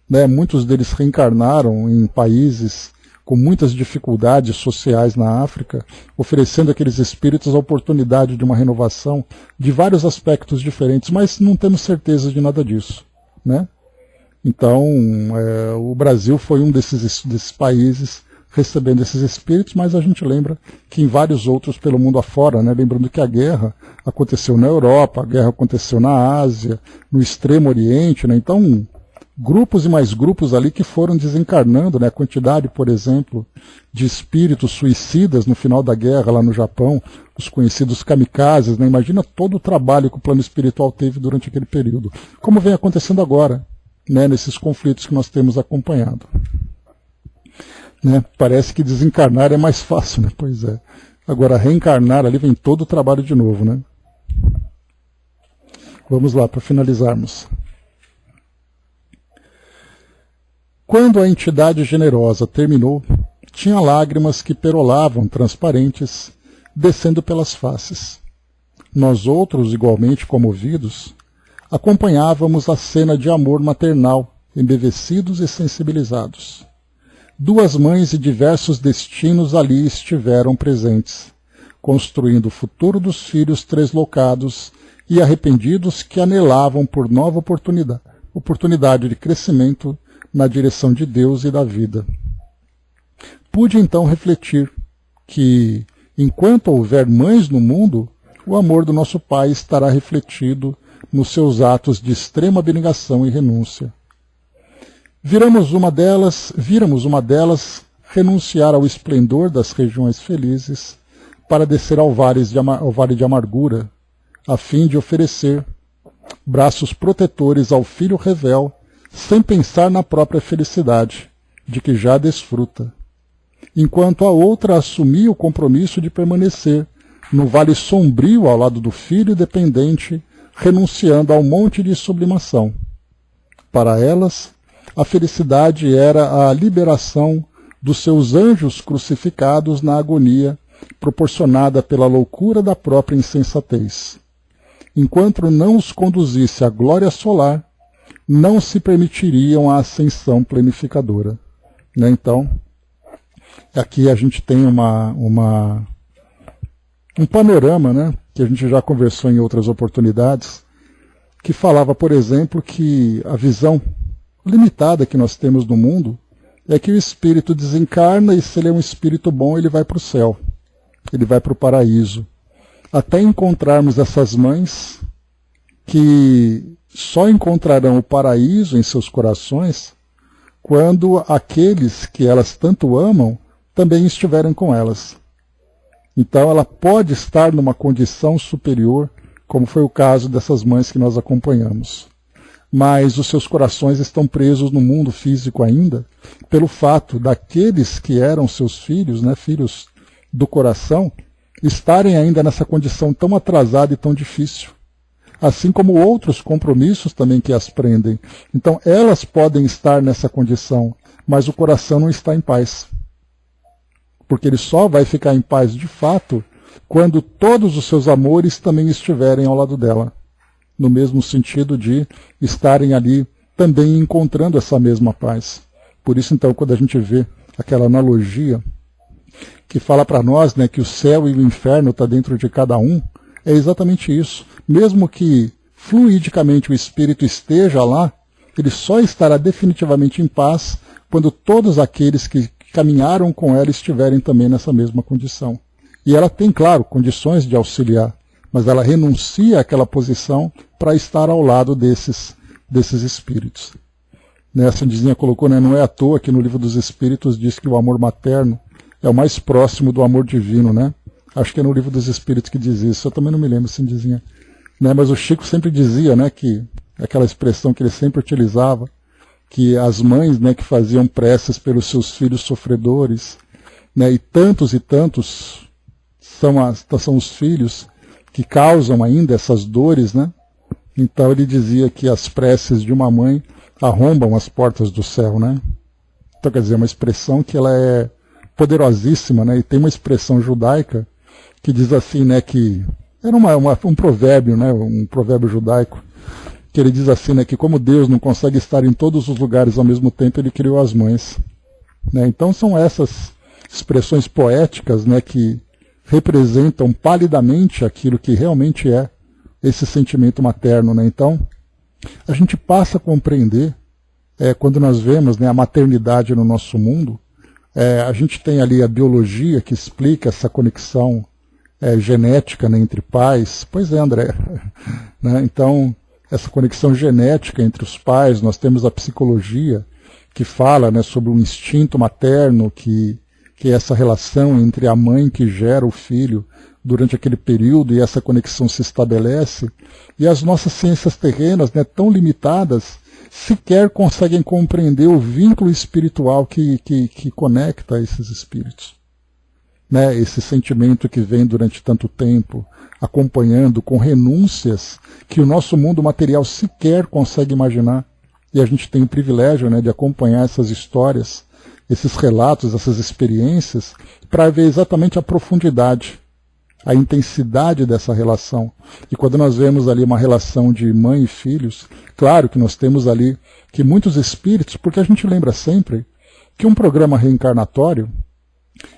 Né? Muitos deles reencarnaram em países com muitas dificuldades sociais na África, oferecendo àqueles espíritos a oportunidade de uma renovação de vários aspectos diferentes, mas não temos certeza de nada disso. Né? Então, o Brasil foi um desses países recebendo esses espíritos, mas a gente lembra que em vários outros pelo mundo afora, né? Lembrando que a guerra aconteceu na Europa, a guerra aconteceu na Ásia, no Extremo Oriente, né? Então, grupos e mais grupos ali que foram desencarnando, né? A quantidade, por exemplo, de espíritos suicidas no final da guerra lá no Japão, os conhecidos kamikazes, né? Imagina todo o trabalho que o plano espiritual teve durante aquele período. Como vem acontecendo agora, né? Nesses conflitos que nós temos acompanhado. Né? Parece que desencarnar é mais fácil, né? Pois é. Agora, reencarnar, ali vem todo o trabalho de novo, né? Vamos lá, para finalizarmos. Quando a entidade generosa terminou, tinha lágrimas que perolavam, transparentes, descendo pelas faces. Nós outros, igualmente comovidos, acompanhávamos a cena de amor maternal, embevecidos e sensibilizados. 2 mães e diversos destinos ali estiveram presentes, construindo o futuro dos filhos treslocados e arrependidos que anelavam por nova oportunidade de crescimento na direção de Deus e da vida. Pude então refletir que, enquanto houver mães no mundo, o amor do nosso Pai estará refletido nos seus atos de extrema abnegação e renúncia. Víramos uma delas renunciar ao esplendor das regiões felizes para descer ao vale de amargura, a fim de oferecer braços protetores ao filho revel, sem pensar na própria felicidade, de que já desfruta, enquanto a outra assumia o compromisso de permanecer no vale sombrio ao lado do filho dependente, renunciando ao monte de sublimação. Para elas, a felicidade era a liberação dos seus anjos crucificados na agonia, proporcionada pela loucura da própria insensatez. Enquanto não os conduzisse à glória solar, não se permitiriam a ascensão planificadora. Né? Então, aqui a gente tem um panorama, né, que a gente já conversou em outras oportunidades, que falava, por exemplo, que a visão limitada que nós temos no mundo é que o espírito desencarna e se ele é um espírito bom, ele vai para o céu, ele vai para o paraíso. Até encontrarmos essas mães que só encontrarão o paraíso em seus corações quando aqueles que elas tanto amam também estiverem com elas. Então ela pode estar numa condição superior, como foi o caso dessas mães que nós acompanhamos. Mas os seus corações estão presos no mundo físico ainda, pelo fato daqueles que eram seus filhos, né, filhos do coração, estarem ainda nessa condição tão atrasada e tão difícil. Assim como outros compromissos também que as prendem. Então elas podem estar nessa condição, mas o coração não está em paz. Porque ele só vai ficar em paz de fato quando todos os seus amores também estiverem ao lado dela. No mesmo sentido de estarem ali também encontrando essa mesma paz. Por isso, então, quando a gente vê aquela analogia que fala para nós, né, que o céu e o inferno está dentro de cada um, é exatamente isso. Mesmo que fluidicamente o espírito esteja lá, ele só estará definitivamente em paz quando todos aqueles que caminharam com ela estiverem também nessa mesma condição. E ela tem, claro, condições de auxiliar, mas ela renuncia àquela posição para estar ao lado desses espíritos. A Cindizinha colocou, né, não é à toa que no Livro dos Espíritos diz que o amor materno é o mais próximo do amor divino, né? Acho que é no Livro dos Espíritos que diz isso, eu também não me lembro, Cindizinha. Mas o Chico sempre dizia, né, que aquela expressão que ele sempre utilizava, que as mães, né, que faziam preces pelos seus filhos sofredores, né, e tantos são os filhos que causam ainda essas dores, né? Então ele dizia que as preces de uma mãe arrombam as portas do céu, né? Então, quer dizer, uma expressão que ela é poderosíssima, né? E tem uma expressão judaica que diz assim, né, que era um provérbio, né, um provérbio judaico, que ele diz assim, né, que como Deus não consegue estar em todos os lugares ao mesmo tempo, ele criou as mães, né? Então são essas expressões poéticas, né, que representam palidamente aquilo que realmente é esse sentimento materno, né? Então a gente passa a compreender, quando nós vemos, né, a maternidade no nosso mundo, a gente tem ali a biologia que explica essa conexão genética, né, entre pais. Pois é, André. Né? Então, essa conexão genética entre os pais, nós temos a psicologia que fala, né, sobre o instinto materno, que é essa relação entre a mãe que gera o filho durante aquele período e essa conexão se estabelece. E as nossas ciências terrenas, né, tão limitadas, sequer conseguem compreender o vínculo espiritual que conecta esses espíritos. Né, esse sentimento que vem durante tanto tempo, acompanhando com renúncias que o nosso mundo material sequer consegue imaginar. E a gente tem o privilégio, né, de acompanhar essas histórias, esses relatos, essas experiências, para ver exatamente a profundidade, a intensidade dessa relação. E quando nós vemos ali uma relação de mãe e filhos, claro que nós temos ali que muitos espíritos, porque a gente lembra sempre que um programa reencarnatório,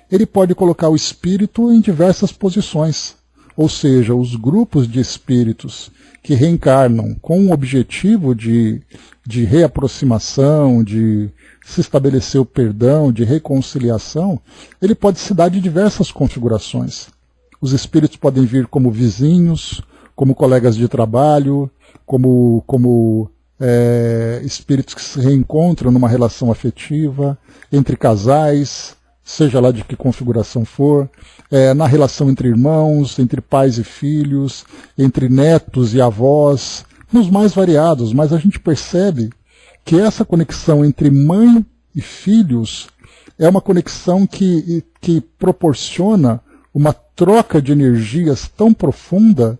ele pode colocar o espírito em diversas posições. Ou seja, os grupos de espíritos que reencarnam com o objetivo de reaproximação, de se estabelecer o perdão, de reconciliação, ele pode se dar de diversas configurações. Os espíritos podem vir como vizinhos, como colegas de trabalho, como espíritos que se reencontram numa relação afetiva, entre casais, seja lá de que configuração for, na relação entre irmãos, entre pais e filhos, entre netos e avós, nos mais variados, mas a gente percebe que essa conexão entre mãe e filhos é uma conexão que proporciona uma troca de energias tão profunda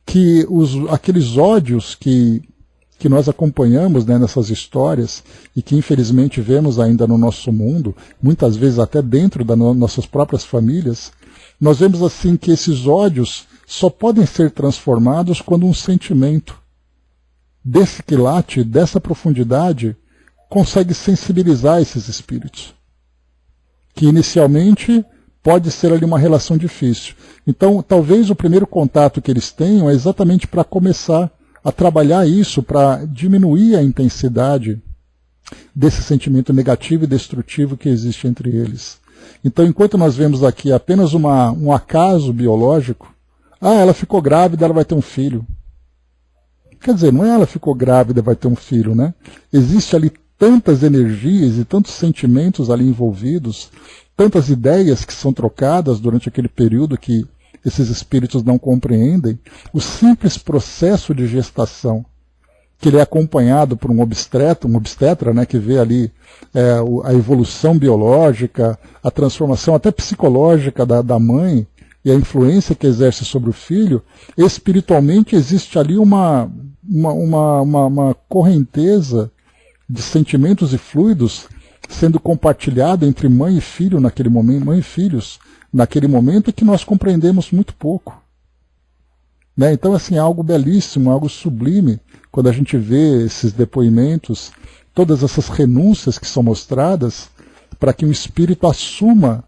que aqueles ódios que nós acompanhamos, né, nessas histórias e que infelizmente vemos ainda no nosso mundo, muitas vezes até dentro das nossas próprias famílias, nós vemos assim que esses ódios só podem ser transformados quando um sentimento desse quilate, dessa profundidade, consegue sensibilizar esses espíritos. Que inicialmente pode ser ali uma relação difícil. Então, talvez o primeiro contato que eles tenham é exatamente para começar a trabalhar isso, para diminuir a intensidade desse sentimento negativo e destrutivo que existe entre eles. Então, enquanto nós vemos aqui apenas um acaso biológico, ela ficou grávida, ela vai ter um filho. Quer dizer, não é ela ficou grávida, vai ter um filho, né? Existe ali tantas energias e tantos sentimentos ali envolvidos, tantas ideias que são trocadas durante aquele período que esses espíritos não compreendem. O simples processo de gestação, que ele é acompanhado por um obstetra, né, que vê ali a evolução biológica, a transformação até psicológica da mãe e a influência que exerce sobre o filho, espiritualmente existe ali uma correnteza de sentimentos e fluidos sendo compartilhada entre mãe e filho naquele momento, mãe e filhos, naquele momento que nós compreendemos muito pouco. Né? Então, assim, é algo belíssimo, algo sublime, quando a gente vê esses depoimentos, todas essas renúncias que são mostradas, para que o espírito assuma,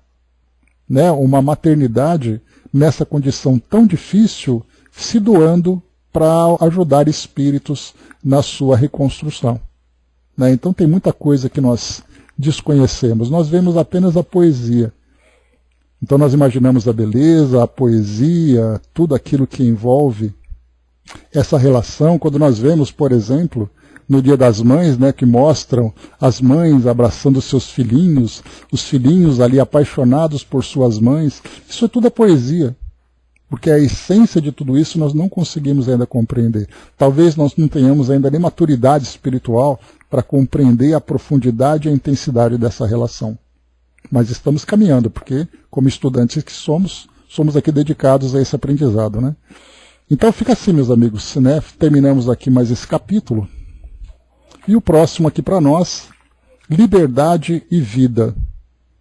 né, uma maternidade nessa condição tão difícil, se doando para ajudar espíritos na sua reconstrução. Né? Então tem muita coisa que nós desconhecemos. Nós vemos apenas a poesia. Então nós imaginamos a beleza, a poesia, tudo aquilo que envolve essa relação. Quando nós vemos, por exemplo, no Dia das Mães, né, que mostram as mães abraçando seus filhinhos, os filhinhos ali apaixonados por suas mães, isso tudo é poesia. Porque a essência de tudo isso nós não conseguimos ainda compreender. Talvez nós não tenhamos ainda nem maturidade espiritual para compreender a profundidade e a intensidade dessa relação. Mas estamos caminhando, porque, como estudantes que somos aqui dedicados a esse aprendizado, né? Então fica assim, meus amigos, né? Terminamos aqui mais esse capítulo. E o próximo aqui para nós, liberdade e vida.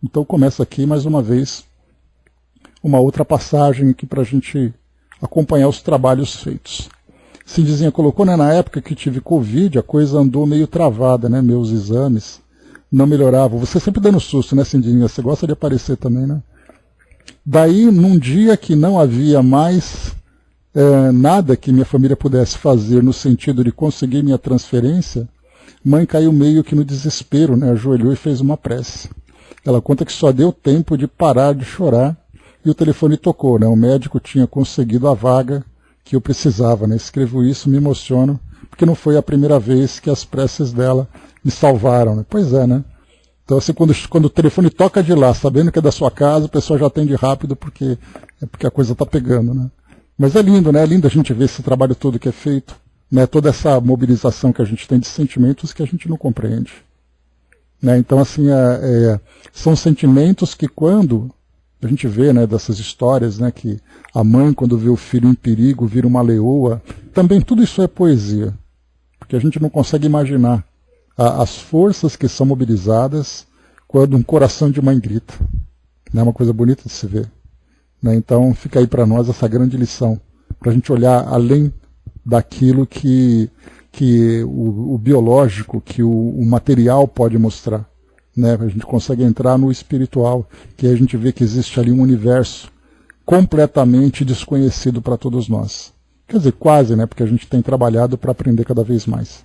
Então começa aqui mais uma vez uma outra passagem aqui para a gente acompanhar os trabalhos feitos. Cindizinha colocou, né, na época que tive Covid, a coisa andou meio travada, né, meus exames não melhoravam. Você sempre dando susto, né, Cindizinha? Você gosta de aparecer também, né? Daí, num dia que não havia mais nada que minha família pudesse fazer no sentido de conseguir minha transferência, mãe caiu meio que no desespero, né, ajoelhou e fez uma prece. Ela conta que só deu tempo de parar de chorar e o telefone tocou, né? O médico tinha conseguido a vaga que eu precisava, né? Escrevo isso, me emociono, porque não foi a primeira vez que as preces dela me salvaram, né? Pois é, né? Então, assim, quando o telefone toca de lá, sabendo que é da sua casa, o pessoal já atende rápido porque a coisa está pegando, né? Mas é lindo, né? É lindo a gente ver esse trabalho todo que é feito, né? Toda essa mobilização que a gente tem de sentimentos que a gente não compreende. Né? Então, assim, são sentimentos que quando a gente vê, né, dessas histórias, né, que a mãe, quando vê o filho em perigo, vira uma leoa, também tudo isso é poesia, porque a gente não consegue imaginar as forças que são mobilizadas quando um coração de mãe grita. É uma coisa bonita de se ver. Né? Então fica aí para nós essa grande lição, para a gente olhar além daquilo que o biológico, que o material pode mostrar. Né? A gente consegue entrar no espiritual, que aí a gente vê que existe ali um universo completamente desconhecido para todos nós. Quer dizer, quase, né? Porque a gente tem trabalhado para aprender cada vez mais.